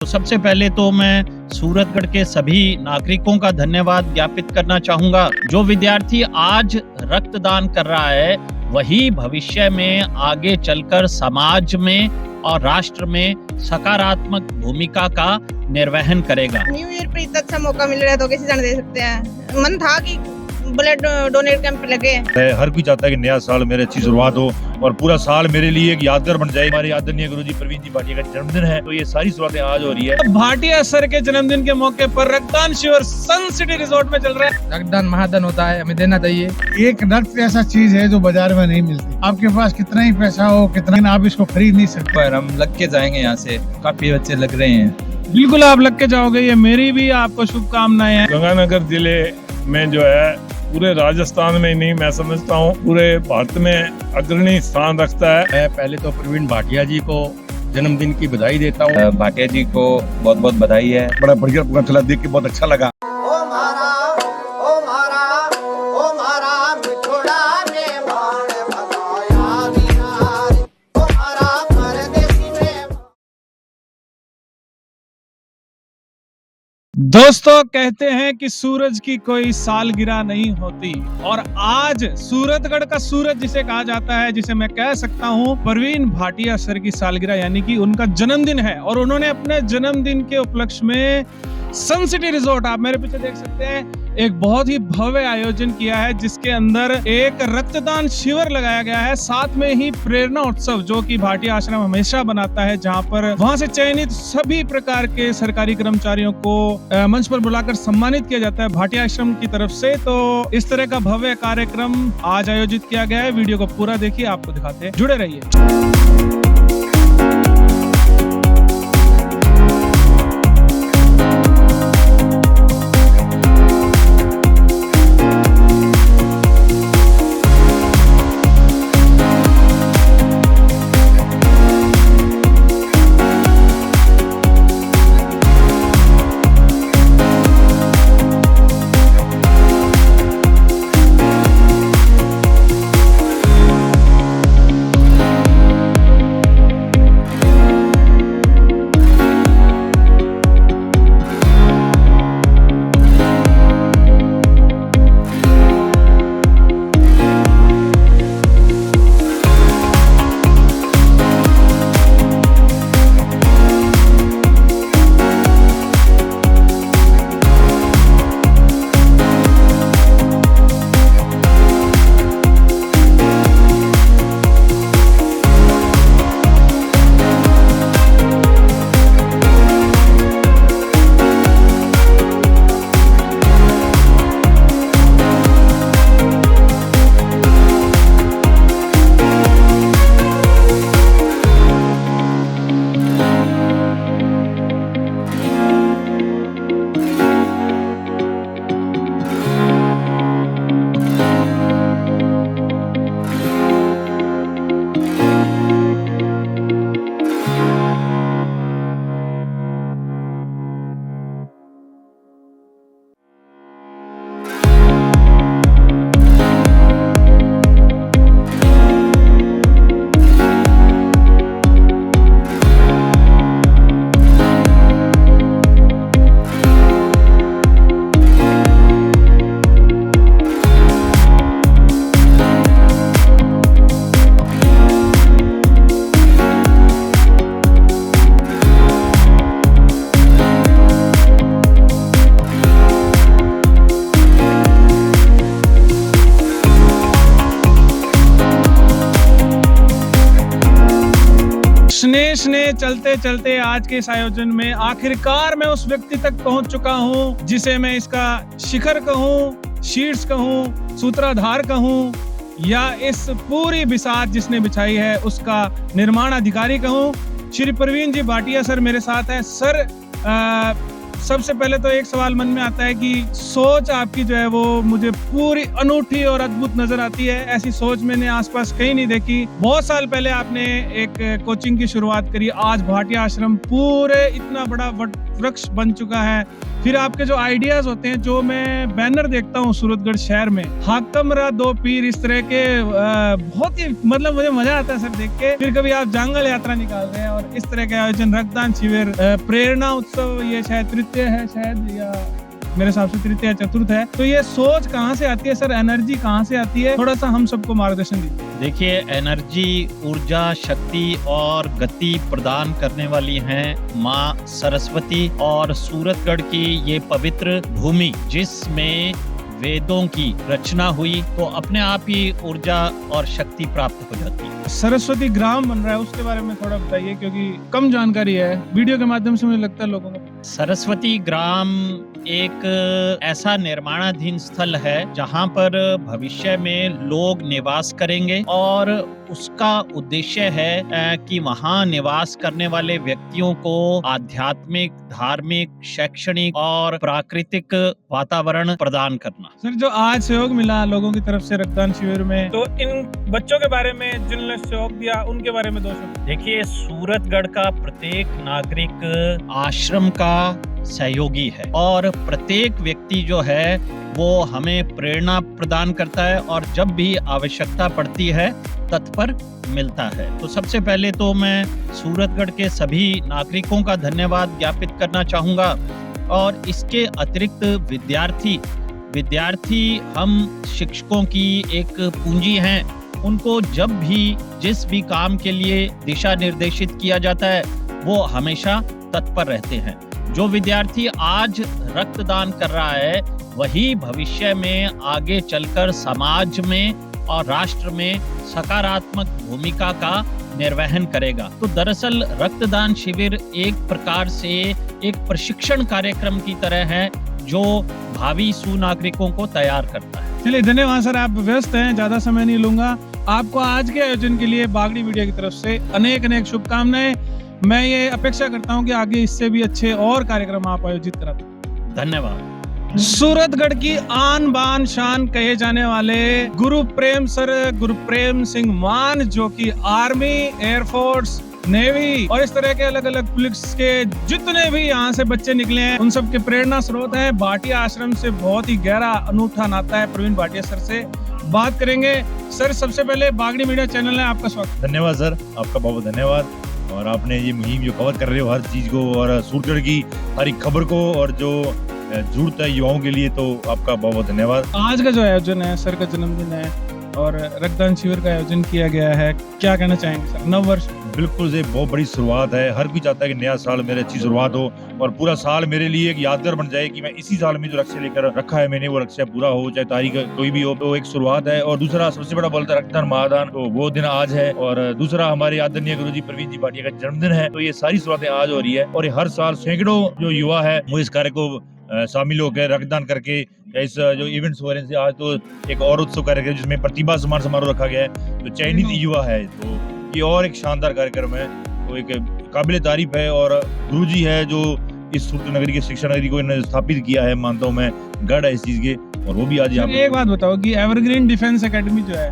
तो सबसे पहले तो मैं सूरतगढ़ के सभी नागरिकों का धन्यवाद ज्ञापित करना चाहूंगा। जो विद्यार्थी आज रक्तदान कर रहा है वही भविष्य में आगे चलकर समाज में और राष्ट्र में सकारात्मक भूमिका का निर्वहन करेगा। न्यू ईयर पे इतना अच्छा मौका मिल रहा है तो कैसे जाने दे सकते हैं। मन था कि ब्लड डोनेट कैंप लगे। हर कोई चाहता है कि नया साल मेरे अच्छी शुरुआत हो और पूरा साल मेरे लिए एक यादगार बन जाए। हमारे आदरणीय गुरुजी प्रवीण जी भाटिया का जन्मदिन है, तो ये सारी शुरुआतें आज हो रही है। भाटिया सर के जन्मदिन के मौके पर रक्तदान शिविर सन सिटी रिजॉर्ट में चल रहा है। रक्तदान महादान होता है, हमें देना चाहिए। एक रक्त ऐसा चीज है जो बाजार में नहीं मिलती। आपके पास कितना ही पैसा हो, कितना आप इसको खरीद नहीं सकते। पर हम लग के जाएंगे यहाँ से, काफी बच्चे लग रहे हैं। बिल्कुल आप लग के जाओगे, ये मेरी भी आपको शुभकामनाएं हैं। गंगानगर जिले में जो है पूरे राजस्थान में नहीं, मैं समझता हूँ पूरे भारत में अग्रणी स्थान रखता है। मैं पहले तो प्रवीण भाटिया जी को जन्मदिन की बधाई देता हूँ। भाटिया जी को बहुत बहुत बधाई है। बड़ा बढ़िया प्रोग्राम चला, देख के बहुत अच्छा लगा। दोस्तों कहते हैं कि सूरज की कोई सालगिरह नहीं होती, और आज सूरतगढ़ का सूरज जिसे कहा जाता है, जिसे मैं कह सकता हूं प्रवीण भाटिया सर की सालगिरह यानी कि उनका जन्मदिन है। और उन्होंने अपने जन्मदिन के उपलक्ष्य में सन सिटी रिजॉर्ट, आप मेरे पीछे देख सकते हैं, एक बहुत ही भव्य आयोजन किया है जिसके अंदर एक रक्तदान शिविर लगाया गया है, साथ में ही प्रेरणा उत्सव जो कि भाटिया आश्रम हमेशा बनाता है, जहां पर वहां से चयनित सभी प्रकार के सरकारी कर्मचारियों को मंच पर बुलाकर सम्मानित किया जाता है भाटिया आश्रम की तरफ से। तो इस तरह का भव्य कार्यक्रम आज आयोजित किया गया है। वीडियो को पूरा देखिए, आपको दिखाते हैं, जुड़े रहिए। स्नेह चलते चलते आज के इस आयोजन में आखिरकार मैं उस व्यक्ति तक पहुंच चुका हूं जिसे मैं इसका शिखर कहूं, शीर्ष कहूं, सूत्राधार कहूं, या इस पूरी बिसात जिसने बिछाई है उसका निर्माण अधिकारी कहूं। श्री प्रवीण जी भाटिया सर मेरे साथ है। सर, सबसे पहले तो एक सवाल मन में आता है कि सोच आपकी जो है वो मुझे पूरी अनूठी और अद्भुत नजर आती है। ऐसी सोच मैंने आसपास कहीं नहीं देखी। बहुत साल पहले आपने एक कोचिंग की शुरुआत करी, आज भाटिया आश्रम पूरे इतना बड़ा वृक्ष बन चुका है। फिर आपके जो आइडियाज होते हैं, जो मैं बैनर देखता हूँ सूरतगढ़ शहर में, हाकमरा दो पीर, इस तरह के बहुत ही मतलब मुझे मजा आता है सर देख के। फिर कभी आप जंगल यात्रा निकाल रहे हैं और इस तरह के आयोजन, रक्तदान शिविर, प्रेरणा उत्सव, ये शायद तृतीय है शायद, या मेरे हिसाब से तृतीय चतुर्थ है। तो ये सोच कहाँ से आती है सर, एनर्जी कहाँ से आती है, थोड़ा सा हम सबको मार्गदर्शन दीजिए। देखिए, एनर्जी, ऊर्जा, शक्ति और गति प्रदान करने वाली हैं माँ सरस्वती और सूरतगढ़ की ये पवित्र भूमि जिसमें वेदों की रचना हुई, तो अपने आप ही ऊर्जा और शक्ति प्राप्त हो जाती है। सरस्वती ग्राम बन रहा है, उसके बारे में थोड़ा बताइए, क्योंकि कम जानकारी है। वीडियो के माध्यम से मुझे लगता है लोगों को। सरस्वती ग्राम एक ऐसा निर्माणाधीन स्थल है जहां पर भविष्य में लोग निवास करेंगे और उसका उद्देश्य है कि वहां निवास करने वाले व्यक्तियों को आध्यात्मिक, धार्मिक, शैक्षणिक और प्राकृतिक वातावरण प्रदान करना। सर, जो आज सहयोग मिला लोगों की तरफ से रक्तदान शिविर में, तो इन बच्चों के बारे में जिन्होंने सहयोग दिया उनके बारे में 2 शब्द। देखिए, सूरतगढ़ का प्रत्येक नागरिक आश्रम का सहयोगी है और प्रत्येक व्यक्ति जो है वो हमें प्रेरणा प्रदान करता है और जब भी आवश्यकता पड़ती है तत्पर मिलता है। तो सबसे पहले तो मैं सूरतगढ़ के सभी नागरिकों का धन्यवाद ज्ञापित करना चाहूँगा और इसके अतिरिक्त विद्यार्थी हम शिक्षकों की एक पूंजी हैं। उनको जब भी जिस भी काम के लिए दिशा निर्देशित किया जाता है वो हमेशा तत्पर रहते हैं। जो विद्यार्थी आज रक्तदान कर रहा है वही भविष्य में आगे चलकर समाज में और राष्ट्र में सकारात्मक भूमिका का निर्वहन करेगा। तो दरअसल रक्तदान शिविर एक प्रकार से एक प्रशिक्षण कार्यक्रम की तरह है जो भावी सुनागरिकों को तैयार करता है। चलिए, धन्यवाद सर, आप व्यस्त हैं, ज्यादा समय नहीं लूंगा। आपको आज के आयोजन के लिए बागड़ी मीडिया की तरफ से अनेक शुभकामनाएं। मैं ये अपेक्षा करता हूं कि आगे इससे भी अच्छे और कार्यक्रम आप आयोजित कराते। धन्यवाद। सूरतगढ़ की आन बान शान कहे जाने वाले गुरुप्रेम सिंह मान, जो कि आर्मी, एयरफोर्स, नेवी और इस तरह के अलग अलग पुलिस के जितने भी यहाँ से बच्चे निकले हैं उन सब के प्रेरणा स्रोत हैं। भाटिया आश्रम से बहुत ही गहरा अनूठा नाता है। प्रवीण भाटिया सर से बात करेंगे। सर, सबसे पहले बागड़ी मीडिया चैनल है, आपका स्वागत। धन्यवाद सर, आपका बहुत धन्यवाद। और आपने ये मुहिम जो कवर कर रहे हो हर चीज को और सूरतगढ़ की हर एक खबर को और जो जरूरत है युवाओं के लिए, तो आपका बहुत बहुत धन्यवाद। आज का जो आयोजन है, सर का जन्मदिन है और रक्तदान शिविर का आयोजन किया गया है, क्या कहना चाहेंगे सर? नव वर्ष बिल्कुल से बहुत बड़ी शुरुआत है। हर कोई चाहता है कि नया साल मेरे अच्छी शुरुआत हो और पूरा साल मेरे लिए एक यादगार बन जाए कि मैं इसी साल में जो लक्ष्य लेकर रखा है मैंने वो लक्ष्य पूरा हो, चाहे तारीख कोई भी हो, तो एक शुरुआत है। और दूसरा सबसे बड़ा बोलता है रक्तदान महादान, तो वो दिन आज है। और दूसरा हमारे आदरणीय गुरुजी प्रवीण जी भाटिया का जन्मदिन है, तो ये सारी शुरुआतें आज हो रही है। और हर साल सैकड़ों जो युवा है वो इस कार्य को शामिल होकर रक्तदान करके इस जो इवेंट्स हो रहे हैं, आज तो एक और उत्सव कार्यक्रम जिसमें प्रतिभा सम्मान समारोह रखा गया है जो चयनित युवा है, तो ये और एक शानदार कार्यक्रम है, तो एक काबिल तारीफ है। और गुरुजी है जो इस सूरत नगरी के शिक्षा नगरी को इन्होंने स्थापित किया है, मानता हूँ मैं, गढ़ है इस चीज के, और वो भी आज यहाँ एक बात बताओ कि एवरग्रीन डिफेंस एकेडमी जो है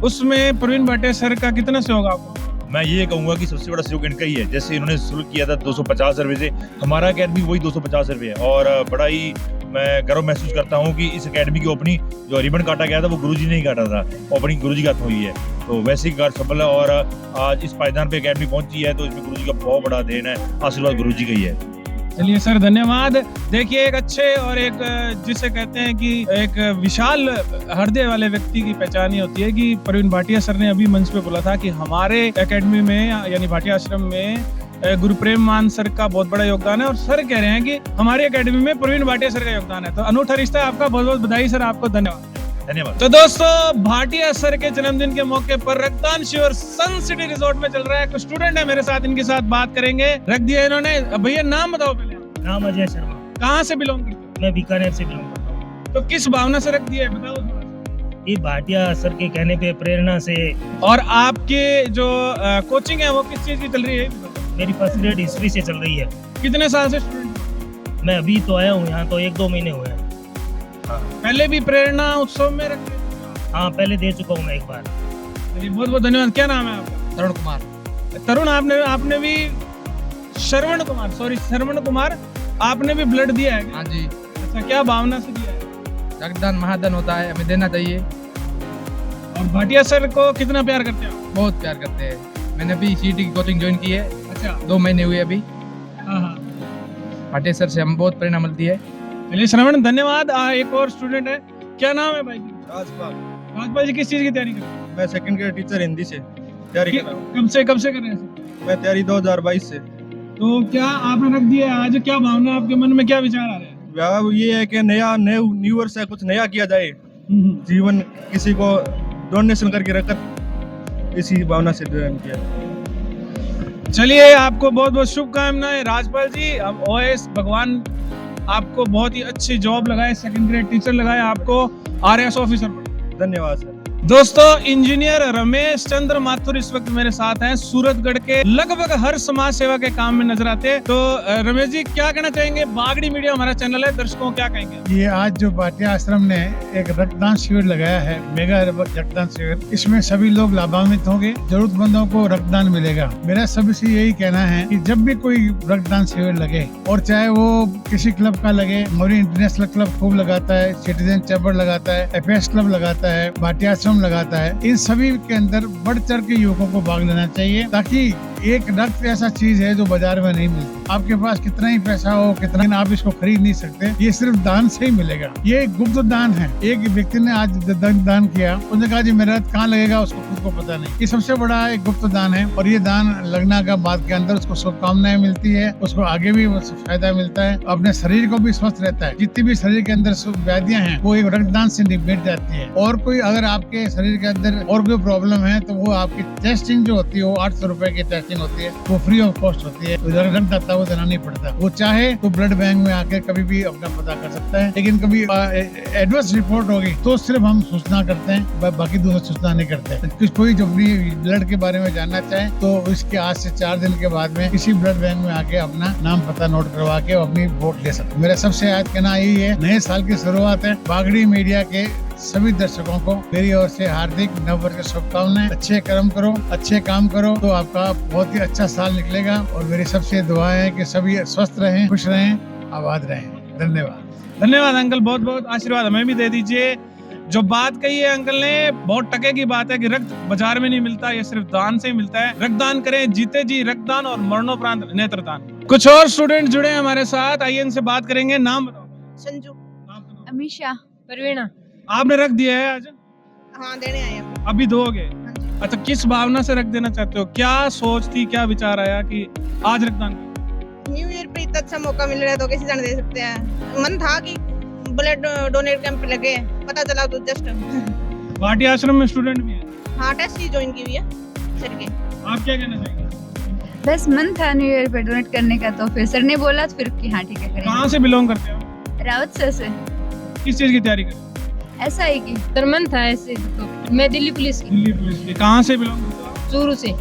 उसमें प्रवीण भाटिया सर का कितना सहयोग आपको? मैं ये कहूंगा कि सबसे बड़ा सहयोग इनका ही है। जैसे इन्होंने शुरू किया था 250 रुपए से, हमारा अकेडमी वही 250 रुपए है। और बड़ा ही मैं गर्व महसूस करता हूँ कि इस अकेडमी की ओपनिंग जो रिबन काटा गया था वो गुरुजी ने ही काटा था, ओपनिंग गुरुजी का हुई है, तो वैसे ही कार्य सफल है। और आज इस पायदान पे अकेडमी पहुंची है, तो इसमें गुरुजी का बहुत बड़ा देन है, आशीर्वाद गुरुजी का ही है। चलिए सर, धन्यवाद। देखिए, एक अच्छे और एक जिसे कहते हैं कि एक विशाल हृदय वाले व्यक्ति की पहचान ही होती है कि प्रवीण भाटिया सर ने अभी मंच पे बोला था कि हमारे एकेडमी में यानी भाटिया आश्रम में गुरुप्रेम मान सर का बहुत बड़ा योगदान है, और सर कह रहे हैं कि हमारी एकेडमी में प्रवीण भाटिया सर का योगदान है। तो अनूठा रिश्ता, आपका बहुत बहुत बधाई सर, आपको धन्यवाद। धन्यवाद। तो दोस्तों, भाटिया सर के जन्मदिन के मौके पर रक्तदान शिविर सन सिटी रिजॉर्ट में चल रहा है। कुछ स्टूडेंट है मेरे साथ, इनके साथ बात करेंगे। रख दिया इन्होंने। भैया, नाम बताओ पहले। नाम अजय शर्मा। कहाँ से बिलोंग करते हो? मैं बीकानेर से बिलोंग करता हूँ। तो किस भावना से रख दिया है, बताओ। ये भाटिया सर के कहने पे, प्रेरणा से। और आपके जो कोचिंग है वो किस चीज की चल रही है? मेरी फर्स्ट ग्रेड हिस्ट्री से चल रही है। कितने साल से स्टूडेंट? मैं अभी तो आया हूँ यहाँ, तो 1-2 महीने हुए हैं। पहले भी प्रेरणा उत्सव में रखे? हाँ, पहले दे चुका हूँ मैं एक बार। चलिए, बहुत बहुत धन्यवाद। क्या नाम है आपका? तरुण कुमार। तरुण, आपने भी श्रवण कुमार आपने भी ब्लड दिया है? हाँ जी। अच्छा, क्या भावना से दिया है? रक्तदान महादान होता है, हमें देना चाहिए। और भाटिया सर को कितना प्यार करते हैं आप? बहुत प्यार करते हैं। मैंने अभी सीटी की कोचिंग ज्वाइन की है। अच्छा। 2 महीने हुए अभी। हाँ। भाटिया सर से हम बहुत प्रेरणा मिलती है। चलिए श्रवण, धन्यवाद। एक और स्टूडेंट है, क्या नाम है भाई? राजपाल जी, किस चीज की तैयारी कर रहे हैं? मैं सेकंड ग्रेड टीचर हिंदी से तैयारी कर रहा हूँ। कब से कर रहे हैं? मैं तैयारी 2022 से। तो क्या आपने रख दिया है आज? क्या भावना आपके मन में, क्या विचार आ रहे हैं? ये है कि न्यू ईयर से कुछ नया किया जाए, जीवन किसी को डोनेशन करके रखत, इसी भावना से ज्वाइन किया। चलिए, आपको बहुत बहुत शुभकामनाएं राजपाल जी। अब ओएस भगवान आपको बहुत ही अच्छी जॉब लगाए, सेकंड ग्रेड टीचर लगाए, आपको आरएस ऑफिसर बनाए। धन्यवाद सर। दोस्तों, इंजीनियर रमेश चंद्र माथुर इस वक्त मेरे साथ हैं। सूरतगढ़ के लगभग हर समाज सेवा के काम में नजर आते हैं। तो रमेश जी, क्या कहना चाहेंगे? बागड़ी मीडिया हमारा चैनल है, दर्शकों क्या कहेंगे? ये आज जो भाटिया आश्रम ने एक रक्तदान शिविर लगाया है, मेगा रक्तदान शिविर, इसमें सभी लोग लाभान्वित होंगे, जरूरतमंदों को रक्तदान मिलेगा। मेरा सभी से यही कहना है कि जब भी कोई रक्तदान शिविर लगे, और चाहे वो किसी क्लब का लगे, मरीन इंटरनेशनल क्लब खूब लगाता है, सिटीजन चैम्बर लगाता है, एफएस क्लब लगाता है, भाटिया आश्रम लगाता है, इन सभी के अंदर बढ़ चढ़ के युवकों को भाग लेना चाहिए, ताकि एक रक्त ऐसा चीज है जो बाजार में नहीं मिलती। आपके पास कितना ही पैसा हो, कितना आप इसको खरीद नहीं सकते, ये सिर्फ दान से ही मिलेगा। ये एक गुप्त दान है। एक व्यक्ति ने आज दान किया, उसने कहा जी मेरा रक्त कहाँ लगेगा, उसको खुद को पता नहीं। ये सबसे बड़ा एक गुप्त दान है, और ये दान लगना का बाद के अंदर उसको शुभकामनाएं मिलती है, उसको आगे भी फायदा मिलता है, अपने शरीर को भी स्वस्थ रहता है। जितनी भी शरीर के अंदर व्याधियां हैं वो एक रक्तदान से निपट जाती है। और कोई अगर आपके शरीर के अंदर और कोई प्रॉब्लम है तो वो आपकी टेस्टिंग जो होती है, वो 800 रुपए की टेस्टिंग होती है, वो फ्री ऑफ कॉस्ट होती है। रक्तदाता को देना नहीं पड़ता। वो चाहे तो ब्लड बैंक में आकर कभी भी अपना पता कर सकता है, लेकिन कभी एडवर्स रिपोर्ट होगी तो सिर्फ हम सूचना करते हैं, बाकी दूसरा सूचना नहीं करते। कोई जो अपनी ब्लड के बारे में जानना चाहे तो इसके आज से 4 दिन के बाद में किसी ब्लड बैंक में आके अपना नाम पता नोट करवा के अपनी वोट ले सकते। मेरा सबसे आज कहना यही है, नए साल की शुरुआत है। बागड़ी मीडिया के सभी दर्शकों को मेरी ओर से हार्दिक नववर्ष की शुभकामनाएं। अच्छे कर्म करो, अच्छे काम करो तो आपका बहुत ही अच्छा साल निकलेगा। और मेरी सबसे दुआ है कि सभी स्वस्थ रहें, खुश रहें, आबाद रहें। धन्यवाद अंकल, बहुत बहुत आशीर्वाद हमें भी दे दीजिए। जो बात कही है अंकल ने, बहुत टके की बात है कि रक्त बाजार में नहीं मिलता, ये सिर्फ दान से ही मिलता है। रक्तदान करें, जीते जी रक्तदान और मरणोपरांत नेत्रदान। कुछ और स्टूडेंट जुड़े हैं हमारे साथ, आइए इनसे बात करेंगे। नाम बताओ। संजू। अमीशा। परवीना। आपने रख दिया है आज? हाँ, देने आए हैं। अभी दोगे? हाँ जी। अच्छा, किस भावना से रख देना चाहते हो? क्या सोच थी, क्या विचार आया कि आज रक्तदान? न्यू ईयर पे इतना अच्छा मौका मिल रहा है तो कैसे जाने दे सकते हैं। मन था कि ब्लड डोनेट कैंप लगे, पता चला तो जस्ट। भाटिया आश्रम में स्टूडेंट भी है? हाँ, टेस्ट ही ज्वाइन की हुई है सर के। आप क्या कहना चाहेंगे? बस मन था न्यू ईयर पे डोनेट करने का, तो फिर सर ने बोला तो फिर कि हाँ ठीक है करेंगे। कहाँ से बिलोंग करते हो? रावत सर से। किस चीज की तैयारी करते हो? ऐसा ही की सर मन था ऐसे तो। मैं दिल्ली पुलिस की। दिल्ली पुलिस की। कहाँ से बिलोंग करते हो? चूरू से।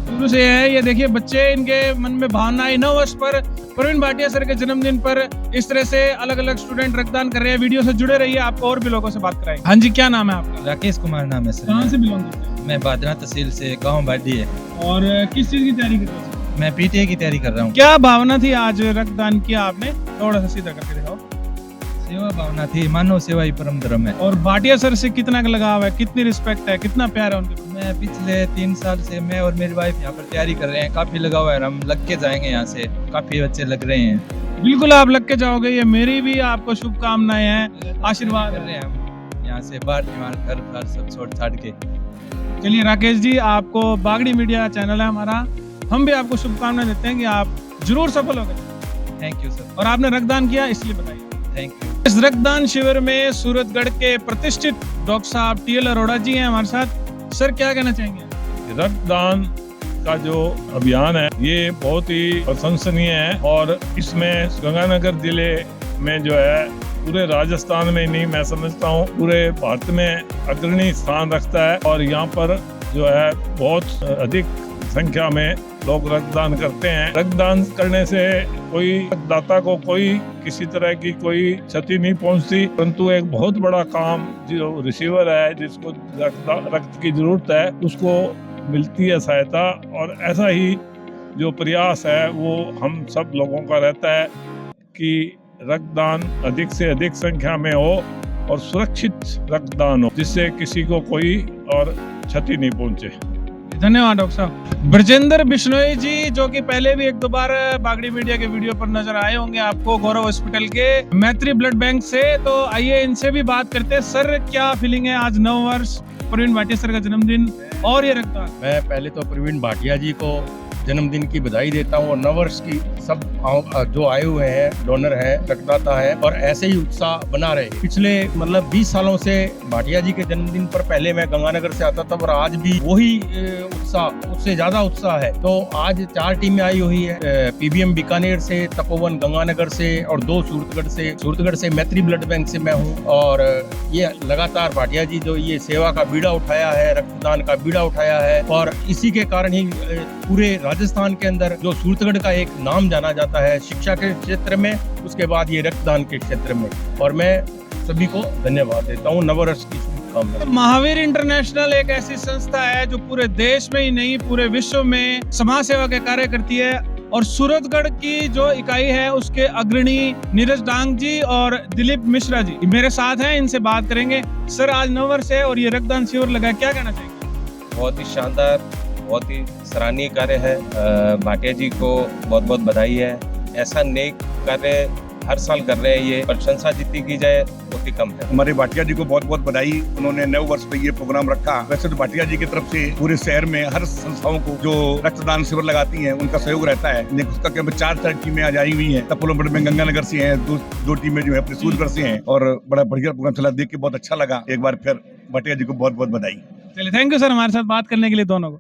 चूरू से है। ये देखिए बच्चे, इनके मन में भावना आई। 9 वर्ष पर प्रवीण भाटिया सर के जन्मदिन पर इस तरह से अलग अलग स्टूडेंट रक्तदान कर रहे हैं। वीडियो से जुड़े रहिए, आपको और भी लोगों से बात कराएंगे। हाँ जी, क्या नाम है आपका? राकेश कुमार नाम है सर। कहाँ से बिलोंग करते हैं? मैं बादरा तहसील से, गाँव बाडी है। और किस चीज की तैयारी कर रहे हो? मैं पीटीए की तैयारी कर रहा हूँ। क्या भावना थी आज रक्तदान किया आपने? थोड़ा सा सीधा करके दिखाओ। सेवा भावना थी, मानव सेवा ही परम धर्म है। और भाटिया सर से कितना लगाव है, कितनी रिस्पेक्ट है, कितना प्यार है उनके? मैं पिछले 3 साल से मैं और मेरी वाइफ यहाँ पर तैयारी कर रहे हैं। काफी लगाव है, हम लग के जाएंगे यहाँ से। काफी बच्चे लग रहे हैं। बिल्कुल आप लग के जाओगे, ये मेरी भी आपको शुभकामनाएं हैं, आशीर्वाद कर रहे हैं हम यहाँ से। बाहर घर घर सब छोड़ छाड़ के। चलिए राकेश जी, आपको बागड़ी मीडिया चैनल है हमारा, हम भी आपको शुभकामनाएं देते हैं कि आप जरूर सफल हो गए। Thank you sir. और आपने रक्तदान किया इसलिए बताइए। Thank you. इस रक्तदान शिविर में सूरतगढ़ के प्रतिष्ठित डॉक्टर साहब TL अरोड़ा जी हैं हमारे साथ। सर क्या कहना चाहेंगे? रक्तदान का जो अभियान है ये बहुत ही प्रशंसनीय है, और इसमें गंगानगर जिले में जो है पूरे राजस्थान में नहीं, मैं समझता हूँ पूरे भारत में अग्रणी स्थान रखता है। और यहाँ पर जो है बहुत अधिक संख्या में लोग रक्तदान करते हैं। रक्तदान करने से कोई दाता को कोई किसी तरह की कोई क्षति नहीं पहुंचती, परंतु एक बहुत बड़ा काम जो रिसीवर है, जिसको रक्त की जरूरत है, उसको मिलती है सहायता। और ऐसा ही जो प्रयास है वो हम सब लोगों का रहता है कि रक्तदान अधिक से अधिक संख्या में हो और सुरक्षित रक्तदान हो, जिससे किसी को कोई और क्षति नहीं पहुंचे। धन्यवाद डॉक्टर साहब। ब्रजेंद्र बिश्नोई जी, जो कि पहले भी एक दो बार बागड़ी मीडिया के वीडियो पर नजर आए होंगे आपको, गौरव हॉस्पिटल के मैत्री ब्लड बैंक से। तो आइए इनसे भी बात करते हैं। सर, क्या फीलिंग है आज 9 वर्ष प्रवीण भाटिया सर का जन्मदिन और ये रक्तदान? मैं पहले तो प्रवीण भाटिया जी को जन्मदिन की बधाई देता हूँ और 9 वर्ष की सब जो आए हुए हैं डोनर हैं, रक्तदाता है, और ऐसे ही उत्साह बना रहे। पिछले 20 सालों से भाटिया जी के जन्मदिन पर पहले मैं गंगानगर से आता था और आज भी वही उत्साह, उससे ज्यादा उत्साह है। तो आज 4 टीमें आई हुई है, पीबीएम बीकानेर से, तपोवन गंगानगर से और 2 सूरतगढ़ से मैत्री ब्लड बैंक से मैं हूँ। और ये लगातार भाटिया जी जो ये सेवा का बीड़ा उठाया है, रक्तदान का बीड़ा उठाया है, और इसी के कारण ही पूरे राजस्थान के अंदर जो सूरतगढ़ का एक नाम जाना जाता है शिक्षा के क्षेत्र में, उसके बाद ये रक्तदान के क्षेत्र में। और मैं सभी को धन्यवाद देता हूँ। 9 वर्ष की शुभकामनाएं। महावीर इंटरनेशनल एक ऐसी संस्था है जो पूरे देश में ही नहीं पूरे विश्व में समाज सेवा के कार्य करती है, और सूरतगढ़ की जो इकाई है उसके अग्रणी नीरज डांग जी और दिलीप मिश्रा जी मेरे साथ हैं, इनसे बात करेंगे। सर, आज 9 वर्ष है और ये रक्तदान शिविर लगा, क्या कहना चाहिए? बहुत ही शानदार, बहुत ही सराहनीय कार्य है। भाटिया जी को बहुत बहुत बधाई है। ऐसा नेक कार्य हर साल कर रहे हैं, ये प्रशंसा जितनी की जाए उतनी कम है। हमारे भाटिया जी को बहुत बहुत बधाई, उन्होंने 9 वर्ष पे ये प्रोग्राम रखा। वैसे तो भाटिया जी की तरफ से पूरे शहर में हर संस्थाओं को जो रक्तदान शिविर लगाती हैं उनका सहयोग रहता है। उसका क्या 4 टीमें आज आई हुई हैं। तपोवन ब्लड बैंक गंगानगर से हैं, 2 टीमें जो है अपने सूरतगढ़ से हैं, और बड़ा बढ़िया प्रोग्राम चला, देख के बहुत अच्छा लगा। एक बार फिर भाटिया जी को बहुत बहुत बधाई। चलिए, थैंक यू सर हमारे साथ बात करने के लिए दोनों को।